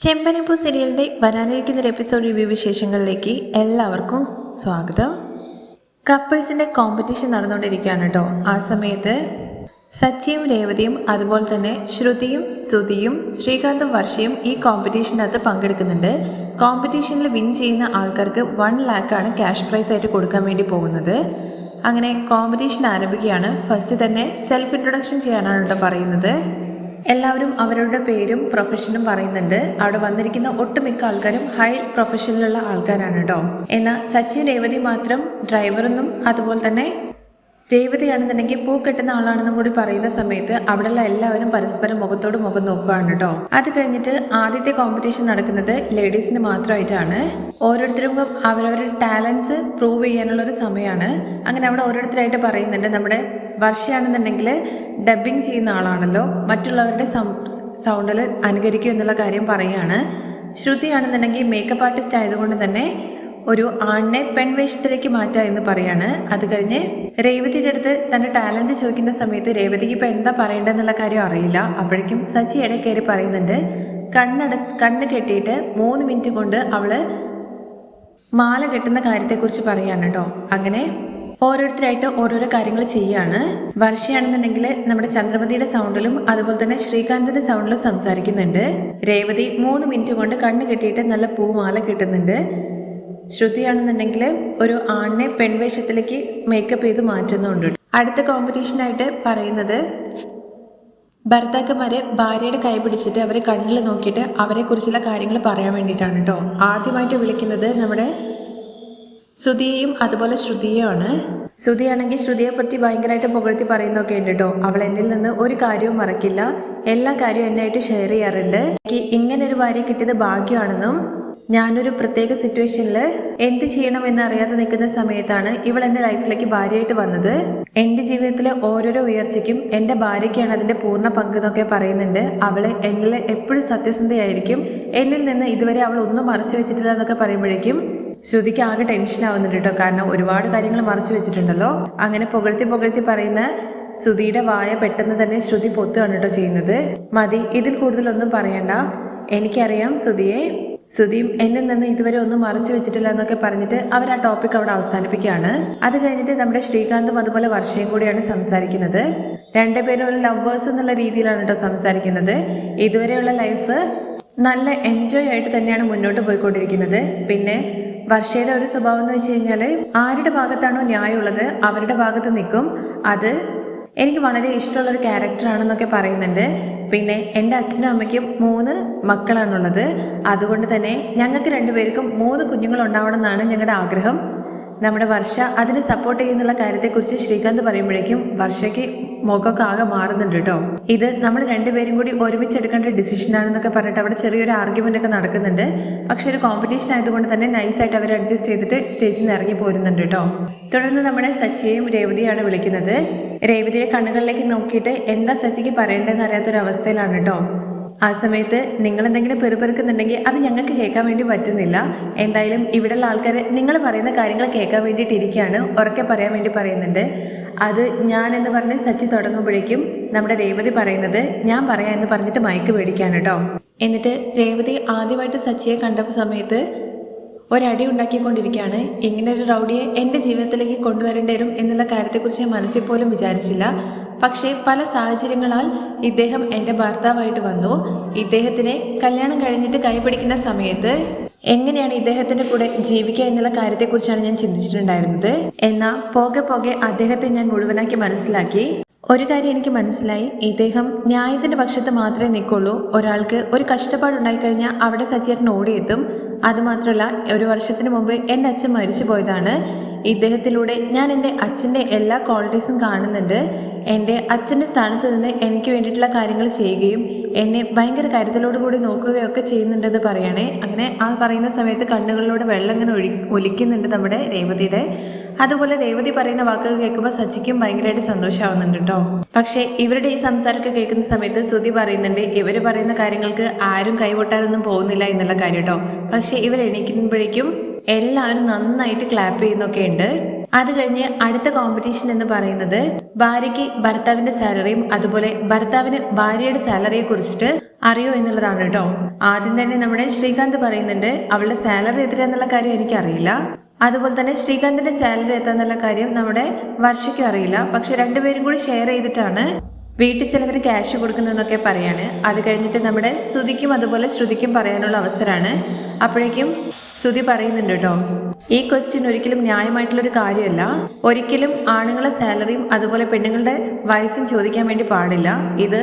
ചെമ്പനിപ്പൂ സീരിയലിൻ്റെ വരാനിരിക്കുന്ന ഒരു എപ്പിസോഡ് റിവ്യൂ വിശേഷങ്ങളിലേക്ക് എല്ലാവർക്കും സ്വാഗതം. കപ്പിൾസിൻ്റെ കോമ്പറ്റീഷൻ നടന്നുകൊണ്ടിരിക്കുകയാണ് കേട്ടോ. ആ സമയത്ത് സച്ചിയും രേവതിയും അതുപോലെ തന്നെ ശ്രുതിയും സുധിയും ശ്രീകാന്തും വർഷയും ഈ കോമ്പറ്റീഷനകത്ത് പങ്കെടുക്കുന്നുണ്ട്. കോമ്പറ്റീഷനിൽ വിൻ ചെയ്യുന്ന ആൾക്കാർക്ക് 1 lakh ക്യാഷ് പ്രൈസ് ആയിട്ട് കൊടുക്കാൻ വേണ്ടി പോകുന്നത്. അങ്ങനെ കോമ്പറ്റീഷൻ ആരംഭിക്കുകയാണ്. ഫസ്റ്റ് തന്നെ സെൽഫ് ഇൻട്രൊഡക്ഷൻ ചെയ്യാനാണ് കേട്ടോ പറയുന്നത്. എല്ലാവരും അവരുടെ പേരും പ്രൊഫഷനും പറയുന്നുണ്ട്. അവിടെ വന്നിരിക്കുന്ന ഒട്ടുമിക്ക ആൾക്കാരും ഹൈ പ്രൊഫഷനിലുള്ള ആൾക്കാരാണ് കേട്ടോ. എന്നാൽ സച്ചിൻ രേവതി മാത്രം ഡ്രൈവറെന്നും അതുപോലെ തന്നെ രേവതിയാണെന്നുണ്ടെങ്കിൽ പൂ കെട്ടുന്ന ആളാണെന്നും കൂടി പറയുന്ന സമയത്ത് അവിടെയുള്ള എല്ലാവരും പരസ്പരം മുഖത്തോട് മുഖം നോക്കുകയാണ് കേട്ടോ. അത് കഴിഞ്ഞിട്ട് ആദ്യത്തെ കോമ്പറ്റീഷൻ നടക്കുന്നത് ലേഡീസിന് മാത്രമായിട്ടാണ്. ഓരോരുത്തരും അവരവരുടെ ടാലൻസ് പ്രൂവ് ചെയ്യാനുള്ള ഒരു സമയമാണ്. അങ്ങനെ അവിടെ ഓരോരുത്തരായിട്ട് പറയുന്നുണ്ട്. നമ്മുടെ വർഷയാണെന്നുണ്ടെങ്കിൽ ഡബ്ബിങ് ചെയ്യുന്ന ആളാണല്ലോ, മറ്റുള്ളവരുടെ സൗണ്ടിൽ അനുകരിക്കും എന്നുള്ള കാര്യം പറയാണ്. ശ്രുതിയാണെന്നുണ്ടെങ്കിൽ മേക്കപ്പ് ആർട്ടിസ്റ്റ് ആയതുകൊണ്ട് തന്നെ ഒരു ആണിനെ പെൺവേഷത്തിലേക്ക് മാറ്റുക എന്ന് പറയാണ്. അത് കഴിഞ്ഞ് രേവതിയുടെ അടുത്ത് തന്റെ ടാലന്റ് ചോദിക്കുന്ന സമയത്ത് രേവതിക്ക് ഇപ്പൊ എന്താ പറയേണ്ടതെന്നുള്ള കാര്യം അറിയില്ല. അപ്പോഴേക്കും സച്ചി ഇടയിൽ കയറി പറയുന്നുണ്ട്. കണ്ണ് കെട്ടിയിട്ട് 3 മിനിറ്റ് കൊണ്ട് അവള് മാല കെട്ടുന്ന കാര്യത്തെക്കുറിച്ച് പറയാണ് കേട്ടോ. അങ്ങനെ ഓരോരുത്തരായിട്ട് ഓരോരോ കാര്യങ്ങൾ ചെയ്യാണ്. വർഷയാണെന്നുണ്ടെങ്കിൽ നമ്മുടെ ചന്ദ്രമതിയുടെ സൗണ്ടിലും അതുപോലെ തന്നെ ശ്രീകാന്തിന്റെ സൗണ്ടിലും സംസാരിക്കുന്നുണ്ട്. രേവതി 3 മിനിറ്റ് കൊണ്ട് കണ്ണ് കെട്ടിയിട്ട് നല്ല പൂമാല കെട്ടുന്നുണ്ട്. ശ്രുതിയാണെന്നുണ്ടെങ്കിൽ ഒരു ആണിനെ പെൺവേഷത്തിലേക്ക് മേക്കപ്പ് ചെയ്ത് മാറ്റുന്നുണ്ട്. അടുത്ത കോമ്പറ്റീഷനായിട്ട് പറയുന്നത് ഭർത്താക്കന്മാരെ ഭാര്യയുടെ കൈ പിടിച്ചിട്ട് അവരെ കണ്ണിൽ നോക്കിയിട്ട് അവരെ കുറിച്ചുള്ള കാര്യങ്ങൾ പറയാൻ വേണ്ടിയിട്ടാണ് കേട്ടോ. ആദ്യമായിട്ട് വിളിക്കുന്നത് നമ്മുടെ സുധിയെയും അതുപോലെ ശ്രുതിയെയാണ്. ശ്രുതിയാണെങ്കിൽ ശ്രുതിയെ പറ്റി ഭയങ്കരമായിട്ട് പുകഴ്ത്തി പറയുന്നൊക്കെ ഉണ്ട് കേട്ടോ. അവൾ എന്നിൽ നിന്ന് ഒരു കാര്യവും മറക്കില്ല, എല്ലാ കാര്യവും എന്നായിട്ട് ഷെയർ ചെയ്യാറുണ്ട്. എനിക്ക് ഇങ്ങനെ ഒരു ഭാര്യ കിട്ടിയത് ഭാഗ്യമാണെന്നും ഞാനൊരു പ്രത്യേക സിറ്റുവേഷനിൽ എന്ത് ചെയ്യണം എന്നറിയാതെ നിൽക്കുന്ന സമയത്താണ് ഇവൾ എൻ്റെ ലൈഫിലേക്ക് ഭാര്യയായിട്ട് വന്നത്. എൻ്റെ ജീവിതത്തിലെ ഓരോരോ ഉയർച്ചയ്ക്കും എൻ്റെ ഭാര്യയ്ക്കാണ് അതിൻ്റെ പൂർണ്ണ പങ്ക് എന്നൊക്കെ പറയുന്നുണ്ട്. അവൾ എന്നിൽ എപ്പോഴും സത്യസന്ധയായിരിക്കും, എന്നിൽ നിന്ന് ഇതുവരെ അവൾ ഒന്നും മറച്ചു വെച്ചിട്ടില്ല എന്നൊക്കെ പറയുമ്പോഴേക്കും ശ്രുതിക്ക് ആകെ ടെൻഷൻ ആവുന്നുണ്ട് കേട്ടോ. കാരണം ഒരുപാട് കാര്യങ്ങൾ മറച്ചു വെച്ചിട്ടുണ്ടല്ലോ. അങ്ങനെ പുകഴ്ത്തി പറയുന്ന ശ്രുതിയുടെ വായ പെട്ടെന്ന് തന്നെ ശ്രുതി പൊത്തുകയാണ് കേട്ടോ ചെയ്യുന്നത്. മതി, ഇതിൽ കൂടുതലൊന്നും പറയണ്ട, എനിക്കറിയാം ശ്രുതിയും എന്നിൽ നിന്ന് ഇതുവരെ ഒന്നും മറച്ചു വെച്ചിട്ടില്ല എന്നൊക്കെ പറഞ്ഞിട്ട് അവർ ആ ടോപ്പിക് അവിടെ അവസാനിപ്പിക്കുകയാണ്. അത് കഴിഞ്ഞിട്ട് നമ്മുടെ ശ്രീകാന്തും അതുപോലെ വർഷയും കൂടിയാണ് സംസാരിക്കുന്നത്. രണ്ടുപേരും ഒരു ലവേഴ്സ് എന്നുള്ള രീതിയിലാണ് കേട്ടോ സംസാരിക്കുന്നത്. ഇതുവരെയുള്ള ലൈഫ് നല്ല എൻജോയ് ആയിട്ട് തന്നെയാണ് മുന്നോട്ട് പോയിക്കൊണ്ടിരിക്കുന്നത്. പിന്നെ വർഷയുടെ ഒരു സ്വഭാവം എന്ന് വെച്ച് കഴിഞ്ഞാൽ ആരുടെ ഭാഗത്താണോ ന്യായമുള്ളത് അവരുടെ ഭാഗത്ത് നിൽക്കും. അത് എനിക്ക് വളരെ ഇഷ്ടമുള്ളൊരു ക്യാരക്ടറാണെന്നൊക്കെ പറയുന്നുണ്ട്. പിന്നെ എൻ്റെ അച്ഛനും അമ്മയ്ക്കും 3 മക്കളാണുള്ളത്. അതുകൊണ്ട് തന്നെ ഞങ്ങൾക്ക് 2 പേർക്കും 3 കുഞ്ഞുങ്ങൾ ഉണ്ടാവണം എന്നാണ് ഞങ്ങളുടെ ആഗ്രഹം. നമ്മുടെ വർഷ അതിന് സപ്പോർട്ട് ചെയ്യുന്നുള്ള കാര്യത്തെക്കുറിച്ച് ശ്രീകാന്ത് പറയുമ്പോഴേക്കും വർഷയ്ക്ക് മുഖമൊക്കെ ആകെ മാറുന്നുണ്ട് കേട്ടോ. ഇത് നമ്മൾ 2 പേരും കൂടി ഒരുമിച്ച് എടുക്കേണ്ട ഡിസിഷൻ ആണെന്നൊക്കെ പറഞ്ഞിട്ട് അവിടെ ചെറിയൊരു ആർഗ്യുമെന്റ് ഒക്കെ നടക്കുന്നുണ്ട്. പക്ഷെ ഒരു കോമ്പറ്റീഷൻ ആയതുകൊണ്ട് തന്നെ നൈസായിട്ട് അവർ അഡ്ജസ്റ്റ് ചെയ്തിട്ട് സ്റ്റേജിൽ നിന്ന് ഇറങ്ങി പോരുന്നുണ്ട് കേട്ടോ. തുടർന്ന് നമ്മുടെ സച്ചിയെയും രേവതിയാണ് വിളിക്കുന്നത്. രേവതിയുടെ കണ്ണുകളിലേക്ക് നോക്കിയിട്ട് എന്താ സച്ചിക്ക് പറയേണ്ടതെന്ന് അറിയാത്തൊരു അവസ്ഥയിലാണ് കേട്ടോ. ആ സമയത്ത് നിങ്ങൾ എന്തെങ്കിലും പെറുപെറുക്കുന്നുണ്ടെങ്കിൽ അത് ഞങ്ങൾക്ക് കേൾക്കാൻ വേണ്ടി പറ്റുന്നില്ല. എന്തായാലും ഇവിടെയുള്ള ആൾക്കാർ നിങ്ങൾ പറയുന്ന കാര്യങ്ങൾ കേൾക്കാൻ വേണ്ടിയിട്ട് ഇരിക്കുകയാണ്, ഉറക്കെ പറയാൻ വേണ്ടി പറയുന്നുണ്ട്. അത് ഞാൻ എന്ന് പറഞ്ഞ് സച്ചി തുടങ്ങുമ്പോഴേക്കും നമ്മുടെ രേവതി പറയുന്നത് ഞാൻ പറയാം എന്ന് പറഞ്ഞിട്ട് മയക്ക് പേടിക്കുകയാണ് കേട്ടോ. എന്നിട്ട് രേവതി ആദ്യമായിട്ട് സച്ചിയെ കണ്ട സമയത്ത് ഒരടി ഉണ്ടാക്കിക്കൊണ്ടിരിക്കുകയാണ്. ഇങ്ങനെ ഒരു റൗഡിയെ എൻ്റെ ജീവിതത്തിലേക്ക് കൊണ്ടുവരേണ്ടി വരും എന്നുള്ള കാര്യത്തെക്കുറിച്ച് ഞാൻ മനസ്സിൽ പോലും വിചാരിച്ചില്ല. പക്ഷേ പല സാഹചര്യങ്ങളാൽ ഇദ്ദേഹം എൻ്റെ ഭർത്താവായിട്ട് വന്നു. ഇദ്ദേഹത്തിനെ കല്യാണം കഴിഞ്ഞിട്ട് കൈപിടിക്കുന്ന സമയത്ത് എങ്ങനെയാണ് ഇദ്ദേഹത്തിൻ്റെ കൂടെ ജീവിക്കുക എന്നുള്ള കാര്യത്തെക്കുറിച്ചാണ് ഞാൻ ചിന്തിച്ചിട്ടുണ്ടായിരുന്നത്. എന്നാൽ പോകെ അദ്ദേഹത്തെ ഞാൻ മുഴുവനാക്കി മനസ്സിലാക്കി. ഒരു കാര്യം എനിക്ക് മനസ്സിലായി, ഇദ്ദേഹം ന്യായത്തിന്റെ പക്ഷത്ത് മാത്രമേ നിൽക്കുള്ളൂ. ഒരാൾക്ക് ഒരു കഷ്ടപ്പാടുണ്ടായിക്കഴിഞ്ഞാൽ അവിടെ സച്ചേട്ടൻ ഓടിയെത്തും. അതുമാത്രമല്ല 1 വർഷത്തിന് മുമ്പ് എൻ്റെ അച്ഛൻ മരിച്ചു പോയതാണ്. ഇദ്ദേഹത്തിലൂടെ ഞാൻ എൻ്റെ അച്ഛൻ്റെ എല്ലാ ക്വാളിറ്റീസും കാണുന്നുണ്ട്. എൻ്റെ അച്ഛൻ്റെ സ്ഥാനത്ത് നിന്ന് എനിക്ക് വേണ്ടിയിട്ടുള്ള കാര്യങ്ങൾ ചെയ്യുകയും എന്നെ ഭയങ്കര കരുതലോടുകൂടി നോക്കുകയൊക്കെ ചെയ്യുന്നുണ്ടെന്ന് പറയണേ. അങ്ങനെ ആ പറയുന്ന സമയത്ത് കണ്ണുകളിലൂടെ വെള്ളം ഇങ്ങനെ ഒലിക്കുന്നുണ്ട് നമ്മുടെ രേവതിയുടെ. അതുപോലെ രേവതി പറയുന്ന വാക്കുകൾ കേൾക്കുമ്പോൾ സച്ചിക്കും ഭയങ്കരമായിട്ട് സന്തോഷമാവുന്നുണ്ട് കേട്ടോ. പക്ഷേ ഇവരുടെ ഈ സംസാരമൊക്കെ കേൾക്കുന്ന സമയത്ത് ശ്രുതി പറയുന്നുണ്ട് ഇവർ പറയുന്ന കാര്യങ്ങൾക്ക് ആരും കൈകൊട്ടാനൊന്നും പോകുന്നില്ല എന്നുള്ള കാര്യം കേട്ടോ. പക്ഷെ ഇവർ എണീക്കുമ്പോഴേക്കും എല്ലാവരും നന്നായിട്ട് ക്ലാപ്പ് ചെയ്യുന്നൊക്കെ ഉണ്ട്. അത് കഴിഞ്ഞ് അടുത്ത കോമ്പറ്റീഷൻ എന്ന് പറയുന്നത് ഭാര്യയ്ക്ക് ഭർത്താവിന്റെ സാലറിയും അതുപോലെ ഭർത്താവിന് ഭാര്യയുടെ സാലറിയെ കുറിച്ചിട്ട് അറിയോ എന്നുള്ളതാണ് കേട്ടോ. ആദ്യം തന്നെ നമ്മുടെ ശ്രീകാന്ത് പറയുന്നുണ്ട് അവളുടെ സാലറി എത്രയാന്നുള്ള കാര്യം എനിക്കറിയില്ല. അതുപോലെ തന്നെ ശ്രീകാന്തിന്റെ സാലറി എത്താന്നുള്ള കാര്യം നമ്മുടെ വർഷയ്ക്കും അറിയില്ല. പക്ഷെ രണ്ടുപേരും കൂടി ഷെയർ ചെയ്തിട്ടാണ് വീട്ടിൽ ചിലവർ ക്യാഷ് കൊടുക്കുന്നതെന്നൊക്കെ പറയാണ്. അത് കഴിഞ്ഞിട്ട് നമ്മുടെ ശ്രുതിക്കും അതുപോലെ ശ്രുതിക്കും പറയാനുള്ള അവസരമാണ്. അപ്പോഴേക്കും ശ്രുതി പറയുന്നുണ്ട് കേട്ടോ, ഈ ക്വസ്റ്റ്യൻ ഒരിക്കലും ന്യായമായിട്ടുള്ളൊരു കാര്യമല്ല. ഒരിക്കലും ആണുങ്ങളെ സാലറിയും അതുപോലെ പെണ്ണുങ്ങളുടെ വയസ്സും ചോദിക്കാൻ വേണ്ടി പാടില്ല. ഇത്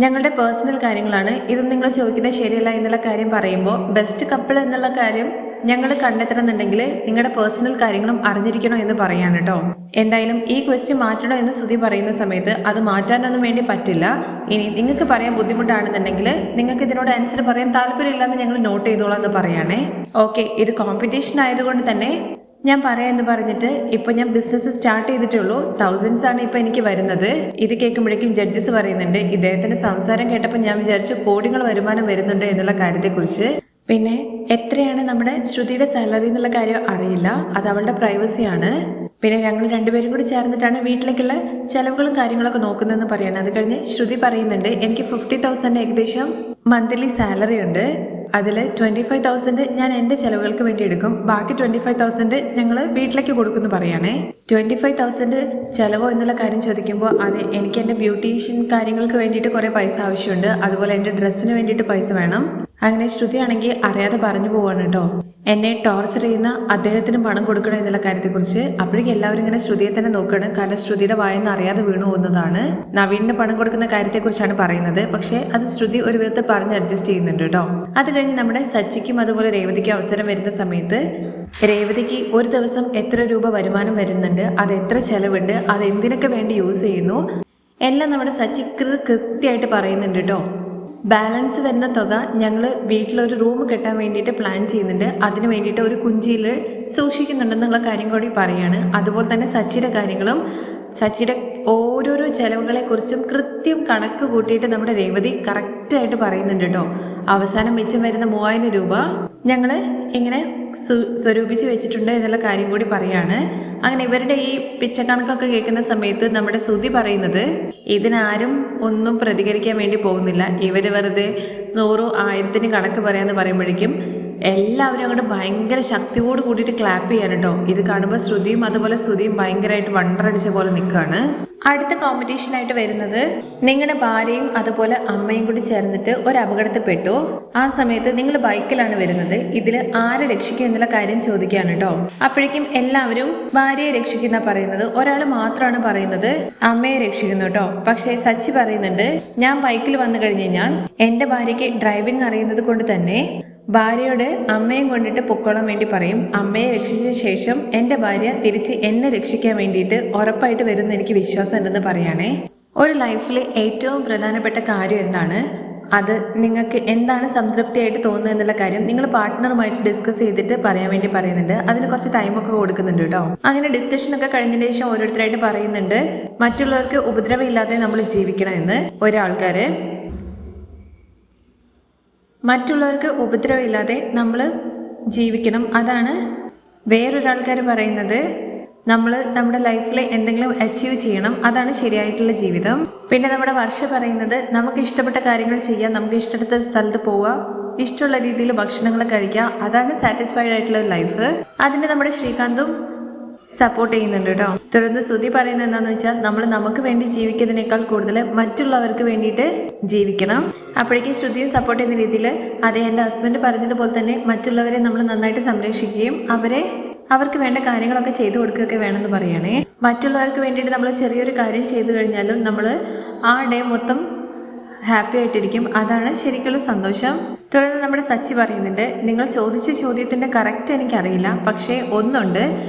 ഞങ്ങളുടെ പേഴ്സണൽ കാര്യങ്ങളാണ്. ഇതൊന്നും നിങ്ങൾ ചോദിക്കുന്നത് ശരിയല്ല എന്നുള്ള കാര്യം പറയുമ്പോൾ ബെസ്റ്റ് കപ്പിൾ എന്നുള്ള കാര്യം ഞങ്ങൾ കണ്ടെത്തണമെന്നുണ്ടെങ്കിൽ നിങ്ങളുടെ പേഴ്സണൽ കാര്യങ്ങളും അറിഞ്ഞിരിക്കണോ എന്ന് പറയാണ് കേട്ടോ. എന്തായാലും ഈ ക്വസ്റ്റ്യൻ മാറ്റണോ എന്ന് ശ്രുതി പറയുന്ന സമയത്ത് അത് മാറ്റാനൊന്നും വേണ്ടി പറ്റില്ല. ഇനി നിങ്ങൾക്ക് പറയാൻ ബുദ്ധിമുട്ടാണെന്നുണ്ടെങ്കിൽ നിങ്ങൾക്ക് ഇതിനോട് ആൻസർ പറയാൻ താല്പര്യമില്ലെന്ന് ഞങ്ങൾ നോട്ട് ചെയ്തോളാം എന്ന് പറയാണേ. ഓക്കെ, ഇത് കോമ്പറ്റീഷൻ ആയതുകൊണ്ട് തന്നെ ഞാൻ പറയാമെന്ന് പറഞ്ഞിട്ട് ഇപ്പൊ ഞാൻ ബിസിനസ് സ്റ്റാർട്ട് ചെയ്തിട്ടുള്ളൂ. തൗസൻഡ്സ് ആണ് ഇപ്പൊ എനിക്ക് വരുന്നത്. ഇത് കേൾക്കുമ്പോഴേക്കും ജഡ്ജസ് പറയുന്നുണ്ട്. ഇദ്ദേഹത്തിന്റെ സംസാരം കേട്ടപ്പോൾ ഞാൻ വിചാരിച്ചു കോടികൾ വരുമാനം വരുന്നുണ്ട് എന്നുള്ള കാര്യത്തെക്കുറിച്ച്. പിന്നെ എത്രയാണ് നമ്മുടെ ശ്രുതിയുടെ സാലറി എന്നുള്ള കാര്യം അറിയില്ല, അത് അവളുടെ പ്രൈവസിയാണ്. പിന്നെ ഞങ്ങൾ രണ്ടുപേരും കൂടി ചേർന്നിട്ടാണ് വീട്ടിലേക്കുള്ള ചെലവുകളും കാര്യങ്ങളൊക്കെ നോക്കുന്നതെന്ന് പറയാണ്. അത് കഴിഞ്ഞ് ശ്രുതി പറയുന്നുണ്ട് എനിക്ക് 50,000 ഏകദേശം മന്ത്ലി സാലറി ഉണ്ട്. അതിൽ 25,000 ഞാൻ എൻ്റെ ചെലവുകൾക്ക് വേണ്ടി എടുക്കും. ബാക്കി 25,000 ഞങ്ങൾ വീട്ടിലേക്ക് കൊടുക്കുമെന്ന് പറയുകയാണേ. 25,000 ചെലവോ എന്നുള്ള കാര്യം ചോദിക്കുമ്പോൾ അതെ, എനിക്ക് എൻ്റെ ബ്യൂട്ടീഷ്യൻ കാര്യങ്ങൾക്ക് വേണ്ടിയിട്ട് കുറേ പൈസ ആവശ്യമുണ്ട്. അതുപോലെ എൻ്റെ ഡ്രസ്സിന് വേണ്ടിയിട്ട് പൈസ വേണം. അങ്ങനെ ശ്രുതിയാണെങ്കിൽ അറിയാതെ പറഞ്ഞു പോവാണ് കേട്ടോ, എന്നെ ടോർച്ചർ ചെയ്യുന്ന അദ്ദേഹത്തിന് പണം കൊടുക്കണം എന്നുള്ള കാര്യത്തെക്കുറിച്ച്. അപ്പോഴേക്കും എല്ലാവരും ഇങ്ങനെ ശ്രുതിയെ തന്നെ നോക്കുകയാണ്. കാരണം ശ്രുതിയുടെ വായെന്ന് അറിയാതെ വീണു പോകുന്നതാണ്. നവീനിന് പണം കൊടുക്കുന്ന കാര്യത്തെക്കുറിച്ചാണ് പറയുന്നത്. പക്ഷേ അത് ശ്രുതി ഒരു വിധത്തിൽ പറഞ്ഞ് അഡ്ജസ്റ്റ് ചെയ്യുന്നുണ്ട് കേട്ടോ. അത് കഴിഞ്ഞ് നമ്മുടെ സച്ചിക്കും അതുപോലെ രേവതിക്കും അവസരം വരുന്ന സമയത്ത് രേവതിക്ക് ഒരു ദിവസം എത്ര രൂപ വരുമാനം വരുന്നുണ്ട്, അത് എത്ര ചെലവുണ്ട്, അത് എന്തിനൊക്കെ വേണ്ടി യൂസ് ചെയ്യുന്നു എല്ലാം നമ്മുടെ സച്ചി കൃത്യമായിട്ട് പറയുന്നുണ്ട് കേട്ടോ. ബാലൻസ് വരുന്ന തുക ഞങ്ങൾ വീട്ടിലൊരു റൂം കെട്ടാൻ വേണ്ടിയിട്ട് പ്ലാൻ ചെയ്യുന്നുണ്ട്. അതിന് വേണ്ടിയിട്ട് ഒരു കുഞ്ചിയിൽ സൂക്ഷിക്കുന്നുണ്ടെന്നുള്ള കാര്യം കൂടി പറയാണ്. അതുപോലെ തന്നെ സച്ചിയുടെ കാര്യങ്ങളും സച്ചിയുടെ ഓരോരോ ചെലവുകളെക്കുറിച്ചും കൃത്യം കണക്ക് കൂട്ടിയിട്ട് നമ്മുടെ രേവതി കറക്റ്റായിട്ട് പറയുന്നുണ്ട് കേട്ടോ. അവസാനം മിച്ചം വരുന്ന 3000 രൂപ ഞങ്ങൾ ഇങ്ങനെ സ്വരൂപിച്ച് വെച്ചിട്ടുണ്ട് എന്നുള്ള കാര്യം കൂടി പറയാണ്. അങ്ങനെ ഇവരുടെ ഈ പിച്ചക്കണക്കൊക്കെ കേൾക്കുന്ന സമയത്ത് നമ്മുടെ ശ്രുതി പറയുന്നത് ഇതിനാരും ഒന്നും പ്രതികരിക്കാൻ വേണ്ടി പോകുന്നില്ല. ഇവർ വെറുതെ 100 1000 കണക്ക് പറയാന്ന് പറയുമ്പോഴേക്കും എല്ലാവരും അങ്ങോട്ട് ഭയങ്കര ശക്തിയോട് കൂടിയിട്ട് ക്ലാപ്പ് ചെയ്യാണ് കേട്ടോ. ഇത് കാണുമ്പോൾ ശ്രുതിയും അതുപോലെ ശ്രുതിയും ഭയങ്കരമായിട്ട് വണ്ടറടിച്ച പോലെ നിൽക്കുകയാണ്. അടുത്ത കോമ്പറ്റീഷൻ ആയിട്ട് വരുന്നത് നിങ്ങളുടെ ഭാര്യയും അതുപോലെ അമ്മയും കൂടി ചേർന്നിട്ട് ഒരു അപകടത്തിൽ പെട്ടു. ആ സമയത്ത് നിങ്ങൾ ബൈക്കിലാണ് വരുന്നത്. ഇതിൽ ആരെ രക്ഷിക്കും എന്നുള്ള കാര്യം ചോദിക്കുകയാണ് കേട്ടോ. അപ്പോഴേക്കും എല്ലാവരും ഭാര്യയെ രക്ഷിക്കുന്ന പറയുന്നത്. ഒരാൾ മാത്രമാണ് പറയുന്നത് അമ്മയെ രക്ഷിക്കുന്നു കേട്ടോ. പക്ഷേ സച്ചി പറയുന്നുണ്ട് ഞാൻ ബൈക്കിൽ വന്നു കഴിഞ്ഞു കഴിഞ്ഞാൽ എൻ്റെ ഭാര്യയ്ക്ക് ഡ്രൈവിംഗ് അറിയുന്നത് കൊണ്ട് തന്നെ ഭാര്യയോട് അമ്മയും കൊണ്ടിട്ട് പൊക്കോളാൻ വേണ്ടി പറയും. അമ്മയെ രക്ഷിച്ച ശേഷം എൻ്റെ ഭാര്യ തിരിച്ച് എന്നെ രക്ഷിക്കാൻ വേണ്ടിയിട്ട് ഉറപ്പായിട്ട് വരുമെന്ന് എനിക്ക് വിശ്വാസം ഉണ്ടെന്ന് പറയാണേ. ഒരു ലൈഫിൽ ഏറ്റവും പ്രധാനപ്പെട്ട കാര്യം എന്താണ്, അത് നിങ്ങൾക്ക് എന്താണ് സംതൃപ്തിയായിട്ട് തോന്നുന്നത് എന്നുള്ള കാര്യം നിങ്ങൾ പാർട്ട്ണറുമായിട്ട് ഡിസ്കസ് ചെയ്തിട്ട് പറയാൻ വേണ്ടി പറയുന്നുണ്ട്. അതിന് കുറച്ച് ടൈമൊക്കെ കൊടുക്കുന്നുണ്ട് കേട്ടോ. അങ്ങനെ ഡിസ്കഷനൊക്കെ കഴിഞ്ഞതിന് ശേഷം ഓരോരുത്തരായിട്ട് പറയുന്നുണ്ട് മറ്റുള്ളവർക്ക് ഉപദ്രവം ഇല്ലാതെ നമ്മൾ ജീവിക്കണം എന്ന്. ഒരാൾക്കാര് മറ്റുള്ളവർക്ക് ഉപദ്രവമില്ലാതെ നമ്മൾ ജീവിക്കണം, അതാണ് വേറൊരാൾക്കാർ പറയുന്നത്. നമ്മൾ നമ്മുടെ ലൈഫിൽ എന്തെങ്കിലും അച്ചീവ് ചെയ്യണം, അതാണ് ശരിയായിട്ടുള്ള ജീവിതം. പിന്നെ നമ്മുടെ വർഷ പറയുന്നത് നമുക്ക് ഇഷ്ടപ്പെട്ട കാര്യങ്ങൾ ചെയ്യാം, നമുക്ക് ഇഷ്ടപ്പെട്ട സ്ഥലത്ത് പോവുക, ഇഷ്ടമുള്ള രീതിയിൽ ഭക്ഷണങ്ങൾ കഴിക്കുക, അതാണ് സാറ്റിസ്ഫൈഡ് ആയിട്ടുള്ള ഒരു ലൈഫ്. അതിന് നമ്മുടെ ശ്രീകാന്തും സപ്പോർട്ട് ചെയ്യുന്നുണ്ട് കേട്ടോ. തുടർന്ന് ശ്രുതി പറയുന്നത് എന്താന്ന് വെച്ചാൽ നമ്മൾ നമുക്ക് വേണ്ടി ജീവിക്കുന്നതിനേക്കാൾ കൂടുതൽ മറ്റുള്ളവർക്ക് വേണ്ടിയിട്ട് ജീവിക്കണം. അപ്പോഴേക്കും ശ്രുതിയും സപ്പോർട്ട് ചെയ്യുന്ന രീതിയിൽ അതേ എൻ്റെ ഹസ്ബൻഡ് പറഞ്ഞതുപോലെ തന്നെ മറ്റുള്ളവരെ നമ്മൾ നന്നായിട്ട് സംരക്ഷിക്കുകയും അവർക്ക് വേണ്ട കാര്യങ്ങളൊക്കെ ചെയ്തു കൊടുക്കുകയൊക്കെ വേണമെന്ന് പറയണേ. മറ്റുള്ളവർക്ക് വേണ്ടിയിട്ട് നമ്മൾ ചെറിയൊരു കാര്യം ചെയ്തു കഴിഞ്ഞാലും നമ്മൾ ആ ഡേ മൊത്തം ഹാപ്പി ആയിട്ടിരിക്കും, അതാണ് ശരിക്കുള്ള സന്തോഷം. തുടർന്ന് നമ്മുടെ സച്ചി പറയുന്നുണ്ട് നിങ്ങൾ ചോദിച്ച ചോദ്യത്തിന്റെ കറക്റ്റ് എനിക്കറിയില്ല, പക്ഷേ ഒന്നുണ്ട്,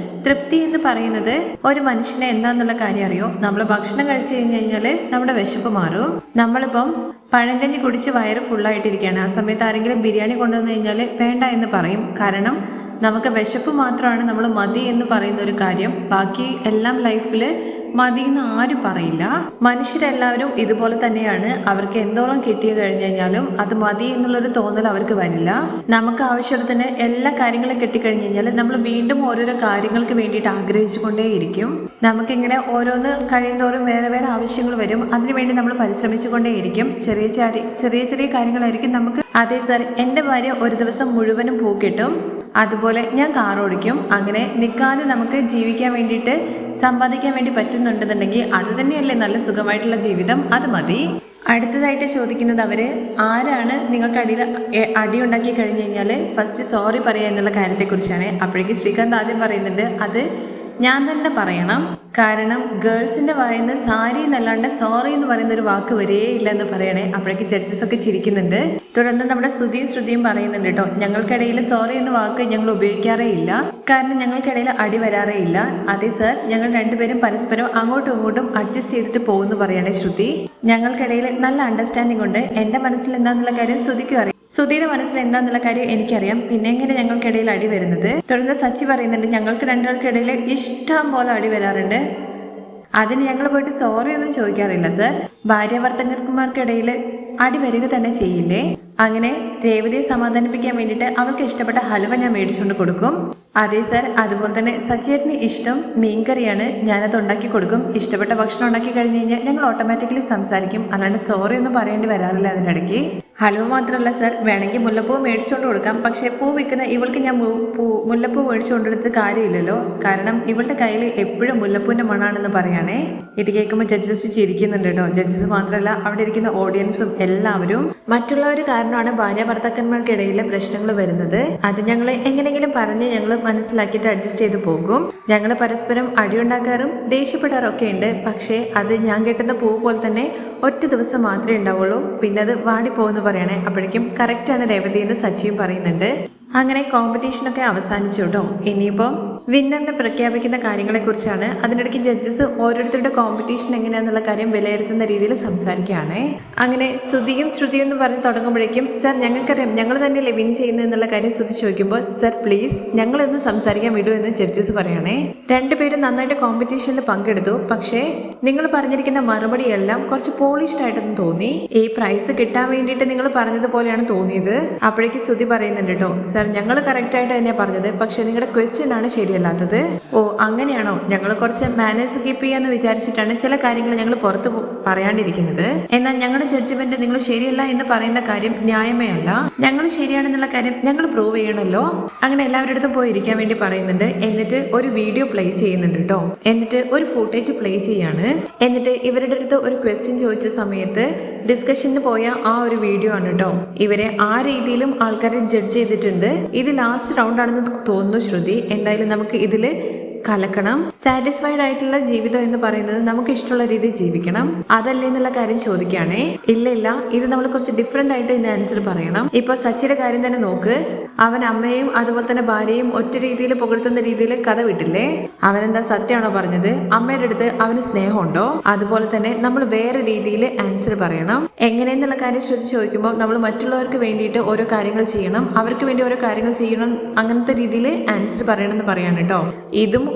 തൃപ്തി എന്ന് പറയുന്നത് ഒരു മനുഷ്യനെ എന്താന്നുള്ള കാര്യം അറിയോ, നമ്മൾ ഭക്ഷണം കഴിച്ചു കഴിഞ്ഞാൽ നമ്മുടെ വിശപ്പ് മാറും. നമ്മളിപ്പം പഴങ്കഞ്ഞി കുടിച്ച് വയറ് ഫുള്ളായിട്ടിരിക്കുകയാണ്, ആ സമയത്ത് ആരെങ്കിലും ബിരിയാണി കൊണ്ടുവന്നു കഴിഞ്ഞാൽ വേണ്ട എന്ന് പറയും. കാരണം നമുക്ക് വിശപ്പ് മാത്രമാണ് നമ്മൾ മതി എന്ന് പറയുന്ന ഒരു കാര്യം. ബാക്കി എല്ലാം ലൈഫിൽ മതിയെന്ന് ആരും പറയില്ല. മനുഷ്യരെല്ലാവരും ഇതുപോലെ തന്നെയാണ്. അവർക്ക് എന്തോളം കിട്ടി കഴിഞ്ഞു കഴിഞ്ഞാലും അത് മതി എന്നുള്ളൊരു തോന്നൽ അവർക്ക് വരില്ല. നമുക്ക് ആവശ്യത്തിന് എല്ലാ കാര്യങ്ങളും കിട്ടിക്കഴിഞ്ഞു കഴിഞ്ഞാൽ നമ്മൾ വീണ്ടും ഓരോരോ കാര്യങ്ങൾക്ക് വേണ്ടിയിട്ട് ആഗ്രഹിച്ചുകൊണ്ടേയിരിക്കും. നമുക്കിങ്ങനെ ഓരോന്ന് കഴിയുന്തോറും വേറെ വേറെ ആവശ്യങ്ങൾ വരും. അതിനുവേണ്ടി നമ്മൾ പരിശ്രമിച്ചുകൊണ്ടേയിരിക്കും. ചെറിയ ചെറിയ കാര്യങ്ങളായിരിക്കും നമുക്ക്. അതെ സർ, എൻ്റെ ഭാര്യ ഒരു ദിവസം മുഴുവനും പൂ കെട്ടും, അതുപോലെ ഞാൻ കാർ ഓടിക്കും. അങ്ങനെ നിൽക്കാതെ നമുക്ക് ജീവിക്കാൻ വേണ്ടിയിട്ട് സമ്പാദിക്കാൻ വേണ്ടി പറ്റുന്നുണ്ടെന്നുണ്ടെങ്കിൽ അത് തന്നെയല്ലേ നല്ല സുഖമായിട്ടുള്ള ജീവിതം. അത് മതി. അടുത്തതായിട്ട് ചോദിക്കുന്നത് അവര് ആരാണ് നിങ്ങൾക്ക് അടി ഉണ്ടാക്കി കഴിഞ്ഞു കഴിഞ്ഞാൽ ഫസ്റ്റ് സോറി പറയുക എന്നുള്ള കാര്യത്തെക്കുറിച്ചാണ്. അപ്പോഴേക്ക് ശ്രീകാന്ത് ആദ്യം പറയുന്നുണ്ട് അത് ഞാൻ തന്നെ പറയണം. കാരണം ഗേൾസിന്റെ വായിന്ന് സാരി എന്നല്ലാണ്ട് സോറി എന്ന് പറയുന്ന ഒരു വാക്ക് വരേയില്ല എന്ന് പറയണേ. അപ്പോഴേക്ക് ജഡ്ജസ് ഒക്കെ ചിരിക്കുന്നുണ്ട്. തുടർന്ന് നമ്മുടെ ശ്രുതിയും പറയുന്നുണ്ട് കേട്ടോ, ഞങ്ങൾക്കിടയിൽ സോറി എന്ന വാക്ക് ഞങ്ങൾ ഉപയോഗിക്കാറേ ഇല്ല. കാരണം ഞങ്ങൾക്കിടയിൽ അടി വരാറേ ഇല്ല. അതെ സർ, ഞങ്ങൾ രണ്ടുപേരും പരസ്പരം അങ്ങോട്ടും ഇങ്ങോട്ടും അഡ്ജസ്റ്റ് ചെയ്തിട്ട് പോകുന്നു പറയണേ ശ്രുതി. ഞങ്ങൾക്കിടയിൽ നല്ല അണ്ടർസ്റ്റാൻഡിംഗ് ഉണ്ട്. എന്റെ മനസ്സിൽ എന്താന്നുള്ള കാര്യം ശ്രുതിക്കും അറിയാം, ശ്രുതിയുടെ മനസ്സിൽ എന്താന്നുള്ള കാര്യം എനിക്കറിയാം. പിന്നെ എങ്ങനെ ഞങ്ങൾക്കിടയിൽ അടി വരുന്നത്? തുടർന്ന് സച്ചി പറയുന്നുണ്ട് ഞങ്ങൾക്ക് രണ്ടുപേർക്കിടയിൽ ഇഷ്ടം പോലെ അടി വരാറുണ്ട്. അതിന് ഞങ്ങൾ പോയിട്ട് സോറി ഒന്നും ചോദിക്കാറില്ല സർ. ഭാര്യ ഭർത്തകന്മാർക്കിടയിൽ അടി വരിക തന്നെ ചെയ്യില്ലേ? അങ്ങനെ രേവതിയെ സമാധാനിപ്പിക്കാൻ വേണ്ടിയിട്ട് അവൾക്ക് ഇഷ്ടപ്പെട്ട ഹലുവ ഞാൻ മേടിച്ചുകൊണ്ട് കൊടുക്കും. അതെ സർ, അതുപോലെ തന്നെ സച്ചേട്ടന് ഇഷ്ടം മീൻകറിയാണ്, ഞാനത് ഉണ്ടാക്കി കൊടുക്കും. ഇഷ്ടപ്പെട്ട ഭക്ഷണം ഉണ്ടാക്കി കഴിഞ്ഞ് കഴിഞ്ഞാൽ ഞങ്ങൾ ഓട്ടോമാറ്റിക്കലി സംസാരിക്കും. അല്ലാണ്ട് സോറി ഒന്നും പറയേണ്ടി വരാറില്ല അതിൻ്റെ ഇടയ്ക്ക്. ഹലുവ മാത്രമല്ല സർ, വേണമെങ്കിൽ മുല്ലപ്പൂ മേടിച്ചുകൊണ്ട് കൊടുക്കാം. പക്ഷേ പൂ വിൽക്കുന്ന ഇവൾക്ക് ഞാൻ മുല്ലപ്പൂ മേടിച്ചുകൊണ്ട് കൊടുത്ത് കാര്യമില്ലല്ലോ. കാരണം ഇവളുടെ കയ്യിൽ എപ്പോഴും മുല്ലപ്പൂവിൻ്റെ മണാണെന്ന് പറയാണേ. ഇത് കേൾക്കുമ്പോൾ ജഡ്ജസ് ചിരിക്കുന്നുണ്ട് കേട്ടോ. ജഡ്ജസ് മാത്രമല്ല അവിടെ ഇരിക്കുന്ന ഓഡിയൻസും എല്ലാവരും. മറ്റുള്ളവർ കാരണമാണ് ഭാര്യ ഭർത്താക്കന്മാർക്കിടയിലെ പ്രശ്നങ്ങൾ വരുന്നത്. അത് ഞങ്ങൾ എങ്ങനെയെങ്കിലും പറഞ്ഞ് ഞങ്ങൾ മനസ്സിലാക്കിയിട്ട് അഡ്ജസ്റ്റ് ചെയ്ത് പോകും. ഞങ്ങൾ പരസ്പരം അടിയുണ്ടാക്കാറും ദേഷ്യപ്പെടാറൊക്കെ ഉണ്ട്. പക്ഷേ അത് ഞാൻ കെട്ടുന്ന പൂ പോലെ തന്നെ ഒറ്റ ദിവസം മാത്രമേ ഉണ്ടാവുള്ളൂ, പിന്നെ അത് വാടിപ്പോകുന്നു പറയണേ. അപ്പോഴേക്കും കറക്റ്റാണ് രേവതി എന്ന് സച്ചിയും പറയുന്നുണ്ട്. അങ്ങനെ കോമ്പറ്റീഷനൊക്കെ അവസാനിച്ചു കേട്ടോ. ഇനിയിപ്പോൾ വിന്നറിനെ പ്രഖ്യാപിക്കുന്ന കാര്യങ്ങളെക്കുറിച്ചാണ്. അതിനിടയ്ക്ക് ജഡ്ജസ് ഓരോരുത്തരുടെ കോമ്പറ്റീഷൻ എങ്ങനെയാണെന്നുള്ള കാര്യം വിലയിരുത്തുന്ന രീതിയിൽ സംസാരിക്കുകയാണ്. അങ്ങനെ ശ്രുതിയും എന്ന് പറഞ്ഞ് തുടങ്ങുമ്പോഴേക്കും സർ ഞങ്ങൾക്കറിയാം ഞങ്ങൾ തന്നെയല്ലേ വിൻ ചെയ്യുന്നത് എന്നുള്ള കാര്യം ശ്രുതി ചോദിക്കുമ്പോൾ സർ പ്ലീസ് ഞങ്ങളൊന്ന് സംസാരിക്കാൻ വിടൂ എന്ന് ജഡ്ജസ് പറയണേ. രണ്ടുപേരും നന്നായിട്ട് കോമ്പറ്റീഷനിൽ പങ്കെടുത്തു. പക്ഷേ നിങ്ങൾ പറഞ്ഞിരിക്കുന്ന മറുപടി എല്ലാം കുറച്ച് പോളിഷ്ഡ് ആയിട്ടൊന്നും തോന്നി. ഈ പ്രൈസ് കിട്ടാൻ വേണ്ടിയിട്ട് നിങ്ങൾ പറഞ്ഞതുപോലെയാണ് തോന്നിയത്. അപ്പോഴേക്ക് ശ്രുതി പറയുന്നുണ്ട് കേട്ടോ, സർ ഞങ്ങൾ കറക്റ്റ് ആയിട്ട് തന്നെയാണ് പറഞ്ഞത്, പക്ഷെ നിങ്ങളുടെ ക്വസ്റ്റ്യൻ ആണ് ശരിയല്ലാത്തത്. ഓ അങ്ങനെയാണോ? ഞങ്ങൾ കുറച്ച് മാനേഴ്സ് കീപ്പ് ചെയ്യാന്ന് വിചാരിച്ചിട്ടാണ് ചില കാര്യങ്ങൾ ഞങ്ങൾ പുറത്ത് പറയാണ്ടിരിക്കുന്നത്. എന്നാൽ ഞങ്ങളുടെ ജഡ്ജ്മെന്റ് നിങ്ങൾ ശരിയല്ല എന്ന് പറയുന്ന കാര്യം ന്യായമേ അല്ല. ഞങ്ങൾ ശരിയാണെന്നുള്ള കാര്യം ഞങ്ങൾ പ്രൂവ് ചെയ്യണമല്ലോ. അങ്ങനെ എല്ലാവരുടെ അടുത്തും പോയി ഇരിക്കാൻ വേണ്ടി പറയുന്നുണ്ട്. എന്നിട്ട് ഒരു വീഡിയോ പ്ലേ ചെയ്യുന്നുണ്ട് കേട്ടോ. എന്നിട്ട് ഒരു ഫുട്ടേജ് പ്ലേ ചെയ്യാണ്. എന്നിട്ട് ഇവരുടെ അടുത്ത് ഒരു ക്വസ്റ്റ്യൻ ചോദിച്ച സമയത്ത് ഡിസ്കഷന് പോയ ആ ഒരു വീഡിയോ ആണ് കേട്ടോ. ഇവരെ ആ രീതിയിലും ആൾക്കാരെ ജഡ്ജ് ചെയ്തിട്ടുണ്ട്. ഇത് ലാസ്റ്റ് റൗണ്ട് ആണെന്ന് തോന്നുന്നു ശ്രുതി. എന്തായാലും നമുക്ക് ഇതിൽ കലക്കണം. സാറ്റിസ്ഫൈഡ് ആയിട്ടുള്ള ജീവിതം എന്ന് പറയുന്നത് നമുക്ക് ഇഷ്ടമുള്ള രീതിയിൽ ജീവിക്കണം, അതല്ലേ എന്നുള്ള കാര്യം ചോദിക്കുകയാണേ. ഇല്ല, ഇത് നമ്മൾ കുറച്ച് ഡിഫറെന്റ് ആയിട്ട് ഇതിന് ആൻസർ പറയണം. ഇപ്പൊ സച്ചിയുടെ കാര്യം തന്നെ നോക്ക്. അവൻ അമ്മയും അതുപോലെ തന്നെ ഭാര്യയും ഒറ്റ രീതിയിൽ പുകഴ്ത്തുന്ന രീതിയിൽ കഥ വിട്ടില്ലേ? അവനെന്താ സത്യമാണോ പറഞ്ഞത്? അമ്മയുടെ അടുത്ത് അവന് സ്നേഹമുണ്ടോ? അതുപോലെ തന്നെ നമ്മൾ വേറെ രീതിയിൽ ആൻസർ പറയണം. എങ്ങനെയെന്നുള്ള കാര്യം ചോദിക്കുമ്പോൾ നമ്മൾ മറ്റുള്ളവർക്ക് വേണ്ടിയിട്ട് ഓരോ കാര്യങ്ങൾ ചെയ്യണം, അവർക്ക് വേണ്ടി ഓരോ കാര്യങ്ങൾ ചെയ്യണം, അങ്ങനത്തെ രീതിയിൽ ആൻസർ പറയണം എന്ന് പറയാണ് കേട്ടോ. ഇതും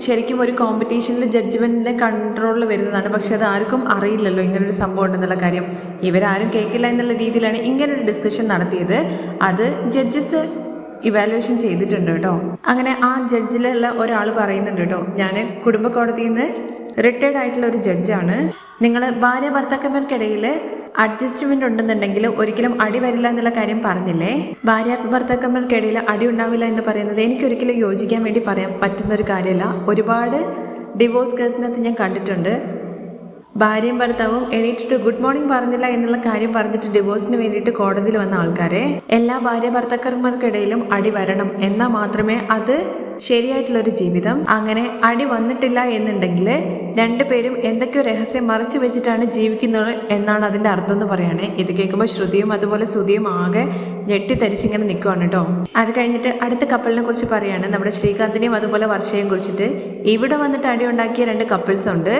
ശരിക്കും ഒരു കോമ്പറ്റീഷനിൽ ജഡ്ജ്മെന്റിന്റെ കൺട്രോളിൽ വരുന്നതാണ്. പക്ഷെ അത് ആർക്കും അറിയില്ലല്ലോ ഇങ്ങനൊരു സംഭവം ഉണ്ടെന്നുള്ള കാര്യം. ഇവരാരും കേൾക്കില്ല എന്നുള്ള രീതിയിലാണ് ഇങ്ങനൊരു ഡിസ്കഷൻ നടത്തിയത്. അത് ജഡ്ജസ് ഇവാലുവേഷൻ ചെയ്തിട്ടുണ്ട് കേട്ടോ. അങ്ങനെ ആ ജഡ്ജിലുള്ള ഒരാൾ പറയുന്നുണ്ട് കേട്ടോ, ഞാൻ കുടുംബ കോടതിയിൽ നിന്ന് റിട്ടയർഡ് ആയിട്ടുള്ള ഒരു ജഡ്ജാണ്. നിങ്ങൾ ഭാര്യ ഭർത്താക്കന്മാർക്കിടയിൽ അഡ്ജസ്റ്റ്മെന്റ് ഉണ്ടെന്നുണ്ടെങ്കിൽ ഒരിക്കലും അടി വരില്ല എന്നുള്ള കാര്യം പറഞ്ഞില്ലേ? ഭാര്യ ഭർത്താക്കന്മാർക്കിടയിൽ അടി ഉണ്ടാവില്ല എന്ന് പറയുന്നത് എനിക്കൊരിക്കലും യോജിക്കാൻ വേണ്ടി പറയാൻ പറ്റുന്ന ഒരു കാര്യമല്ല. ഒരുപാട് ഡിവോഴ്സ് കേസിനകത്ത് ഞാൻ കണ്ടിട്ടുണ്ട്. ഭാര്യയും ഭർത്താവും എണീറ്റിട്ട് ഗുഡ് മോർണിംഗ് പറഞ്ഞില്ല എന്നുള്ള കാര്യം പറഞ്ഞിട്ട് ഡിവോഴ്സിന് വേണ്ടിയിട്ട് കോടതിയിൽ വന്ന ആൾക്കാരെ. എല്ലാ ഭാര്യ ഭർത്താക്കന്മാർക്കിടയിലും അടി വരണം, എന്നാൽ മാത്രമേ അത് ശരിയായിട്ടുള്ളൊരു ജീവിതം. അങ്ങനെ അടി വന്നിട്ടില്ല എന്നുണ്ടെങ്കിൽ രണ്ടുപേരും എന്തൊക്കെയോ രഹസ്യം മറച്ചു വെച്ചിട്ടാണ് ജീവിക്കുന്നത് എന്നാണ് അതിന്റെ അർത്ഥം എന്ന് പറയണേ. ഇത് കേൾക്കുമ്പോൾ ശ്രുതിയും അതുപോലെ ശ്രുതിയും ആകെ ഞെട്ടിത്തരിച്ചിങ്ങനെ നിൽക്കുവാണ് കേട്ടോ. അത് കഴിഞ്ഞിട്ട് അടുത്ത കപ്പിളിനെ കുറിച്ച് പറയാണ്, നമ്മുടെ ശ്രീകാന്തിനെയും അതുപോലെ വർഷയെയും കുറിച്ചിട്ട്. ഇവിടെ വന്നിട്ട് അടി ഉണ്ടാക്കിയ രണ്ട് കപ്പിൾസ് ഉണ്ട്,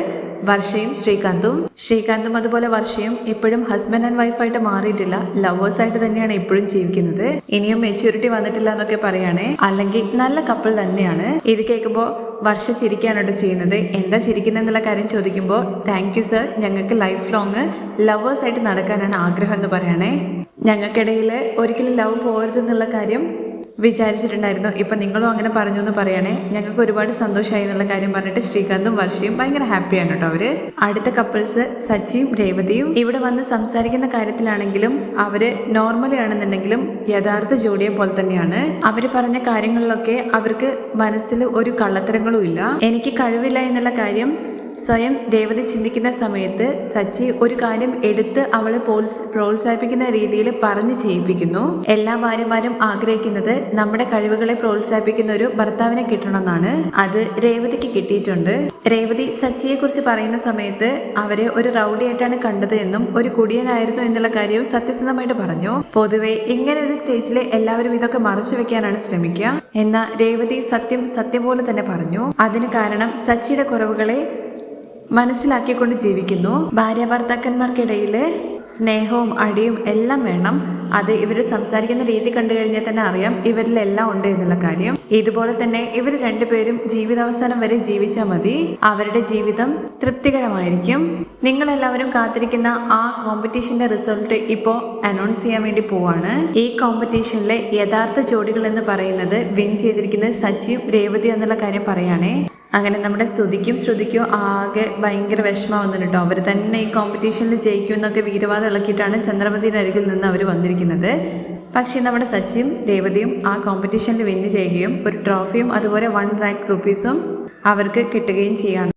വർഷയും ശ്രീകാന്തും അതുപോലെ വർഷയും ഇപ്പോഴും ഹസ്ബൻഡ് ആൻഡ് വൈഫായിട്ട് മാറിയിട്ടില്ല, ലവേഴ്സ് ആയിട്ട് തന്നെയാണ് ഇപ്പോഴും ജീവിക്കുന്നത്. ഇനിയും മെച്യൂരിറ്റി വന്നിട്ടില്ല എന്നൊക്കെ പറയണേ. അല്ലെങ്കിൽ നല്ല കപ്പിൾ തന്നെയാണ്. ഇത് കേൾക്കുമ്പോൾ വർഷ ചിരിക്കുകയാണ് ചെയ്യുന്നത്. എന്താ ചിരിക്കുന്നതെന്നുള്ള കാര്യം ചോദിക്കുമ്പോൾ താങ്ക് യു സർ, ഞങ്ങൾക്ക് ലൈഫ് ലോങ് ലവേഴ്സായിട്ട് നടക്കാനാണ് ആഗ്രഹം എന്ന് പറയണേ. ഞങ്ങൾക്കിടയിൽ ഒരിക്കലും ലവ് പോകരുതെന്നുള്ള കാര്യം വിചാരിച്ചിട്ടുണ്ടായിരുന്നു. ഇപ്പം നിങ്ങളും അങ്ങനെ പറഞ്ഞു എന്ന് പറയണേ. ഞങ്ങൾക്ക് ഒരുപാട് സന്തോഷമായി എന്നുള്ള കാര്യം പറഞ്ഞിട്ട് ശ്രീകാന്തും വർഷയും ഭയങ്കര ഹാപ്പിയാണ് കേട്ടോ അവര്. അടുത്ത കപ്പിൾസ് സച്ചിയും രേവതിയും. ഇവിടെ വന്ന് സംസാരിക്കുന്ന കാര്യത്തിലാണെങ്കിലും അവര് നോർമലി ആണെന്നുണ്ടെങ്കിലും യഥാർത്ഥ ജോഡിയെ പോലെ തന്നെയാണ്. അവര് പറഞ്ഞ കാര്യങ്ങളിലൊക്കെ അവർക്ക് മനസ്സിൽ ഒരു കള്ളത്തരങ്ങളും ഇല്ല. എനിക്ക് കഴിവില്ല എന്നുള്ള കാര്യം സ്വയം രേവതി ചിന്തിക്കുന്ന സമയത്ത് സച്ചി ഒരു കാര്യം എടുത്ത് അവളെ പ്രോത്സാഹിപ്പിക്കുന്ന രീതിയിൽ പറഞ്ഞു ചെയ്യിപ്പിക്കുന്നു. എല്ലാ ഭാര്യമാരും ആഗ്രഹിക്കുന്നത് നമ്മുടെ കഴിവുകളെ പ്രോത്സാഹിപ്പിക്കുന്ന ഒരു ഭർത്താവിനെ കിട്ടണമെന്നാണ്. അത് രേവതിക്ക് കിട്ടിയിട്ടുണ്ട്. രേവതി സച്ചിയെ കുറിച്ച് പറയുന്ന സമയത്ത് അവരെ ഒരു റൗഡിയായിട്ടാണ് കണ്ടത് എന്നും ഒരു കുടിയനായിരുന്നു എന്നുള്ള കാര്യവും സത്യസന്ധമായിട്ട് പറഞ്ഞു. പൊതുവെ ഇങ്ങനെ ഒരു സ്റ്റേജിൽ എല്ലാവരും ഇതൊക്കെ മറച്ചു വെക്കാനാണ് ശ്രമിക്കുക. എന്നാൽ രേവതി സത്യം പോലെ തന്നെ പറഞ്ഞു. അതിന് കാരണം സച്ചിയുടെ കുറവുകളെ മനസ്സിലാക്കിക്കൊണ്ട് ജീവിക്കുന്നു. ഭാര്യ ഭർത്താക്കന്മാർക്കിടയിൽ സ്നേഹവും അടിയും എല്ലാം വേണം. അത് ഇവർ സംസാരിക്കുന്ന രീതി കണ്ടു കഴിഞ്ഞാൽ തന്നെ അറിയാം ഇവരിലെല്ലാം ഉണ്ട് എന്നുള്ള കാര്യം. ഇതുപോലെ തന്നെ ഇവർ രണ്ടുപേരും ജീവിതാവസാനം വരെ ജീവിച്ചാൽ മതി. അവരുടെ ജീവിതം തൃപ്തികരമായിരിക്കും. നിങ്ങളെല്ലാവരും കാത്തിരിക്കുന്ന ആ കോമ്പറ്റീഷന്റെ റിസൾട്ട് ഇപ്പോൾ അനൗൺസ് ചെയ്യാൻ വേണ്ടി പോവാണ്. ഈ കോമ്പറ്റീഷനിലെ യഥാർത്ഥ ജോഡികൾ എന്ന് പറയുന്നത് വിൻ ചെയ്തിരിക്കുന്നത് സച്ചിയും രേവതിയും എന്നുള്ള കാര്യം പറയുകയാണേ. അങ്ങനെ നമ്മുടെ ശ്രുതിക്കും ആകെ ഭയങ്കര വിഷമാവുന്നുണ്ട് കേട്ടോ. അവർ തന്നെ ഈ കോമ്പറ്റീഷനിൽ ജയിക്കുമെന്നൊക്കെ വീരവാദം ഇളക്കിയിട്ടാണ് ചന്ദ്രമതിയുടെ അരികിൽ നിന്ന് അവർ വന്നിരിക്കുന്നത്. പക്ഷേ നമ്മുടെ സച്ചിയും രേവതിയും ആ കോമ്പറ്റീഷനിൽ വിൻ ചെയ്യുകയും ഒരു ട്രോഫിയും അതുപോലെ 1 lakh rupees അവർക്ക് കിട്ടുകയും ചെയ്യാണ്.